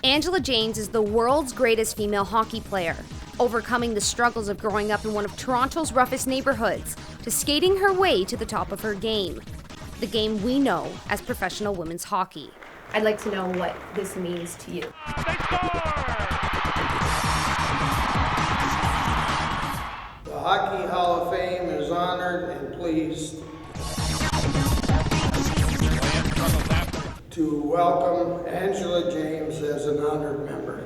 Angela James is the world's greatest female hockey player, overcoming the struggles of growing up in one of Toronto's roughest neighborhoods to skating her way to the top of her game, the game we know as professional women's hockey. I'd like to know what this means to you. The Hockey Hall of Fame is honored and pleased to welcome Angela James as an honored member.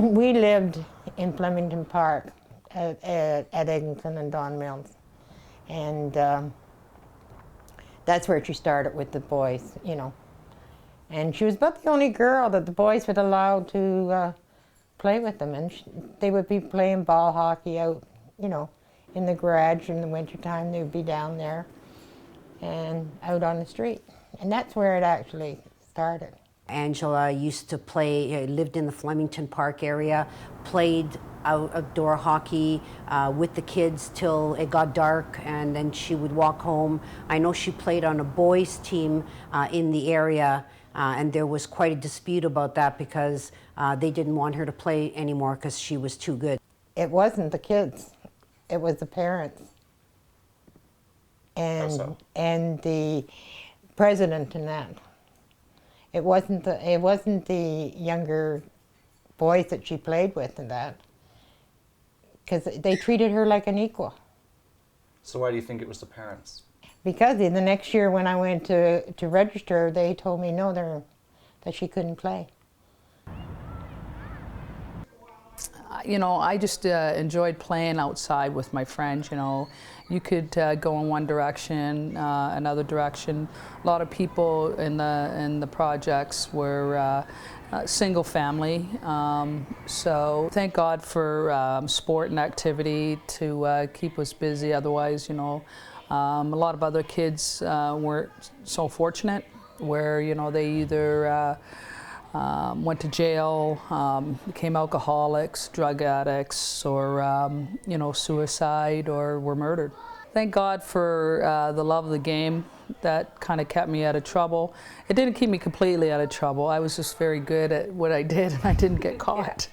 We lived in Flemington Park at Eglinton and Don Mills, and that's where she started with the boys, you know. And she was about the only girl that the boys would allow to play with them, and they would be playing ball hockey out, you know, in the garage in the wintertime. They would be down there and out on the street, and that's where it actually started. Angela used to play, lived in the Flemington Park area, played outdoor hockey with the kids till it got dark, and then she would walk home. I know she played on a boys' team in the area, and there was quite a dispute about that because they didn't want her to play anymore because she was too good. It wasn't the kids, it was the parents. And the president and that. It wasn't the younger boys that she played with and that, because they treated her like an equal. So why do you think it was the parents? Because the next year when I went to register, they told me no, that she couldn't play. You know, I just enjoyed playing outside with my friends, you know. You could go in one direction, another direction. A lot of people in the projects were single family, so thank God for sport and activity to keep us busy. Otherwise, you know, a lot of other kids weren't so fortunate where, you know, they either went to jail, became alcoholics, drug addicts, or you know, suicide, or were murdered. Thank God for the love of the game. That kind of kept me out of trouble. It didn't keep me completely out of trouble. I was just very good at what I did, and I didn't get caught.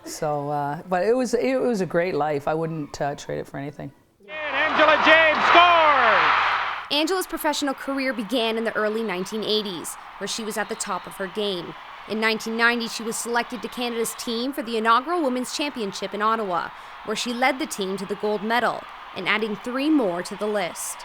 So, but it was a great life. I wouldn't trade it for anything. And Angela James scores! Angela's professional career began in the early 1980s, where she was at the top of her game. In 1990, she was selected to Canada's team for the inaugural Women's Championship in Ottawa, where she led the team to the gold medal and adding 3 more to the list.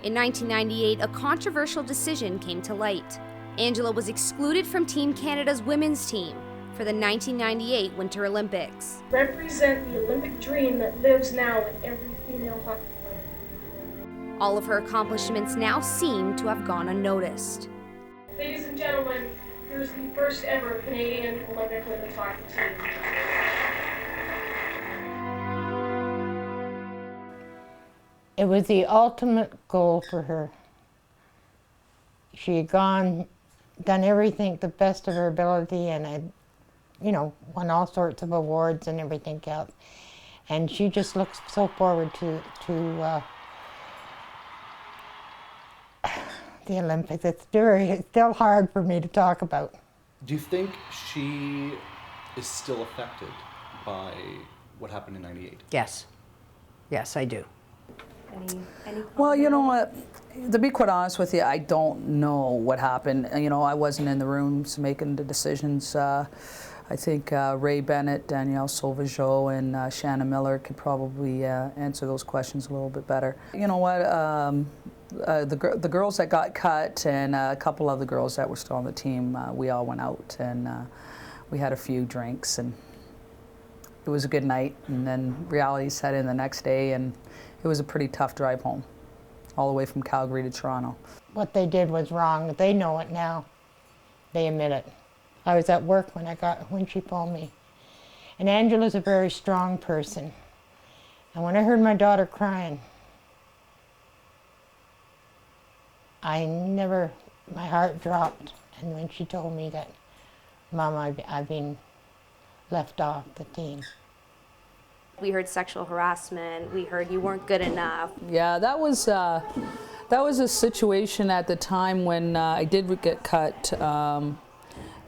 In 1998, a controversial decision came to light. Angela was excluded from Team Canada's women's team for the 1998 Winter Olympics. Represent the Olympic dream that lives now in every female hockey player. All of her accomplishments now seem to have gone unnoticed. Ladies and gentlemen, here's the first ever Canadian Olympic women's hockey team. It was the ultimate goal for her. She had done everything to the best of her ability, and had, you know, won all sorts of awards and everything else. And she just looks so forward to the Olympics. It's still hard for me to talk about. Do you think she is still affected by what happened in '98? Yes. Yes, I do. Any Well, you know what, to be quite honest with you, I don't know what happened. You know, I wasn't in the rooms making the decisions. I think Ray Bennett, Danielle Sauvageau, and Shannon Miller could probably answer those questions a little bit better. You know what, the girls that got cut and a couple of the girls that were still on the team, we all went out and we had a few drinks, and it was a good night. And then reality set in the next day, and it was a pretty tough drive home, all the way from Calgary to Toronto. What they did was wrong. They know it now. They admit it. I was at work when she phoned me. And Angela's a very strong person. And when I heard my daughter crying, my heart dropped. And when she told me that, Mom, I've been left off the team. We heard sexual harassment, we heard you weren't good enough. Yeah, that was a situation at the time when I did get cut.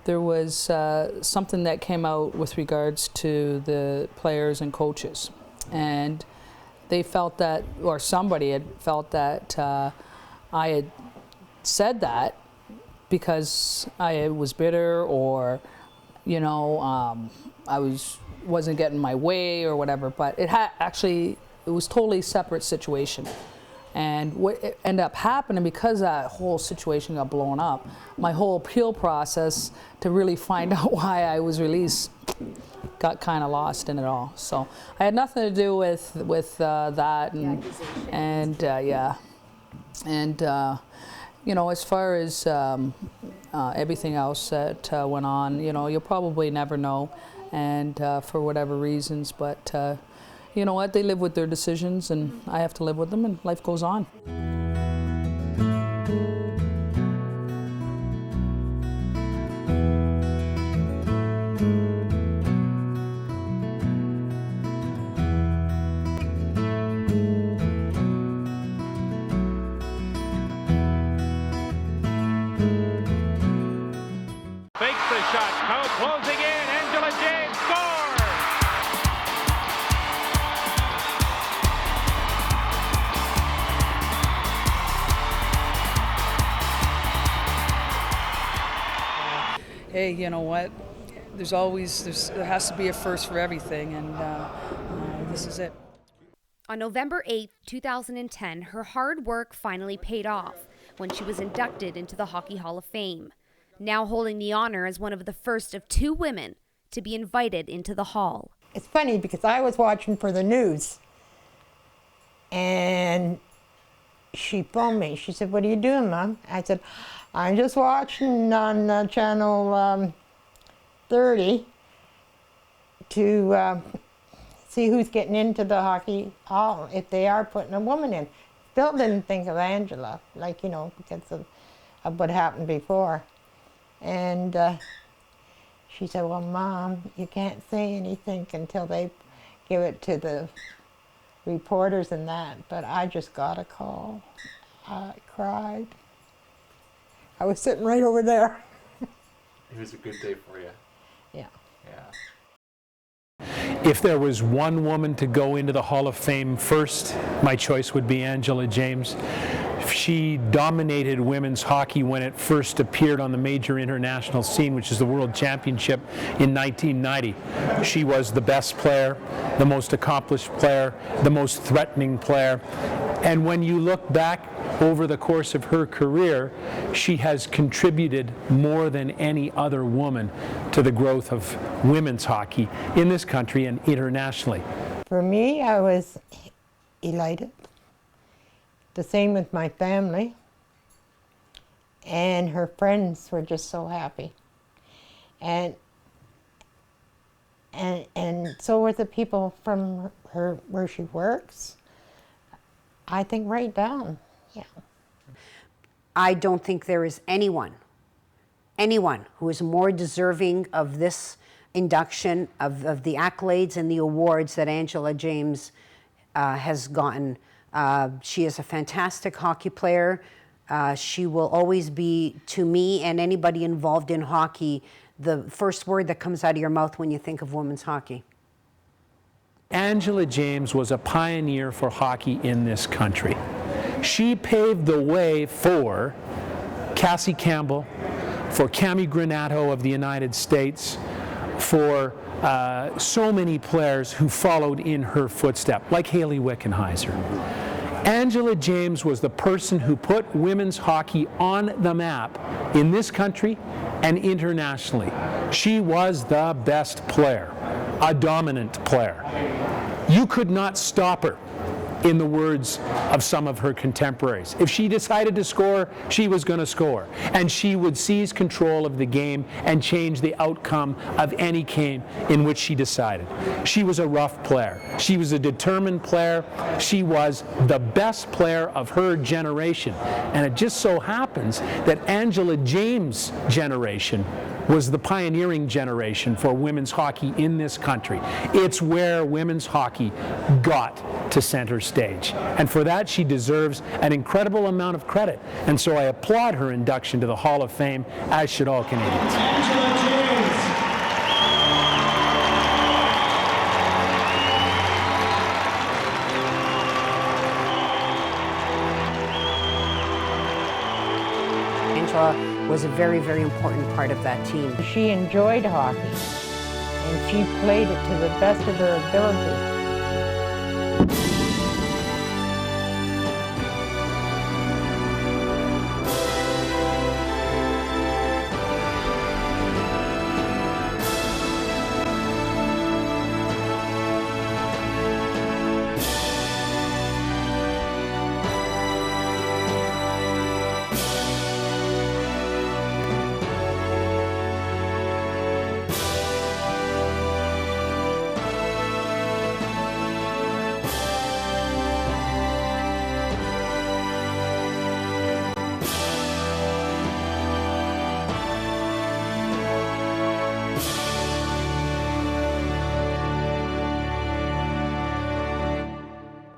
There was something that came out with regards to the players and coaches. And they felt that, or somebody had felt that I had said that because I was bitter, or, you know, I wasn't getting my way or whatever. But it was totally separate situation. And what ended up happening, because that whole situation got blown up, my whole appeal process to really find out why I was released got kind of lost in it all. So I had nothing to do with that, and you know, as far as everything else that went on, you know, you'll probably never know, and for whatever reasons, but. You know what, they live with their decisions and I have to live with them, and life goes on. Fakes the shot, now closing in, Angela James scores! Hey, you know what? There has to be a first for everything, and this is it. On November 8, 2010, her hard work finally paid off when she was inducted into the Hockey Hall of Fame, now holding the honor as one of the first of 2 women to be invited into the hall. It's funny because I was watching for the news, and she phoned me. She said, "What are you doing, Mom?" I said, "I'm just watching on channel 30 to see who's getting into the hockey hall, if they are putting a woman in." Still didn't think of Angela, like, you know, because of what happened before. And she said, "Well, Mom, you can't say anything until they give it to the reporters and that." But I just got a call. I cried. I was sitting right over there. It was a good day for you. Yeah. Yeah. If there was one woman to go into the Hall of Fame first, my choice would be Angela James. She dominated women's hockey when it first appeared on the major international scene, which is the World Championship in 1990. She was the best player, the most accomplished player, the most threatening player. And when you look back over the course of her career, she has contributed more than any other woman to the growth of women's hockey in this country and internationally. For me, I was elated. The same with my family. And her friends were just so happy. And so were the people from her where she works. I think right down, yeah. I don't think there is anyone who is more deserving of this induction, of the accolades and the awards that Angela James has gotten. She is a fantastic hockey player. She will always be, to me and anybody involved in hockey, the first word that comes out of your mouth when you think of women's hockey. Angela James was a pioneer for hockey in this country. She paved the way for Cassie Campbell, for Cami Granato of the United States, for so many players who followed in her footsteps, like Hayley Wickenheiser. Angela James was the person who put women's hockey on the map in this country and internationally. She was the best player, a dominant player. You could not stop her. in the words of some of her contemporaries. If she decided to score, she was going to score. And she would seize control of the game and change the outcome of any game in which she decided. She was a rough player. She was a determined player. She was the best player of her generation. And it just so happens that Angela James' generation was the pioneering generation for women's hockey in this country. It's where women's hockey got to center stage. And for that, she deserves an incredible amount of credit. And so I applaud her induction to the Hall of Fame, as should all Canadians. Angela James. Angela was a very, very important part of that team. She enjoyed hockey, and she played it to the best of her ability.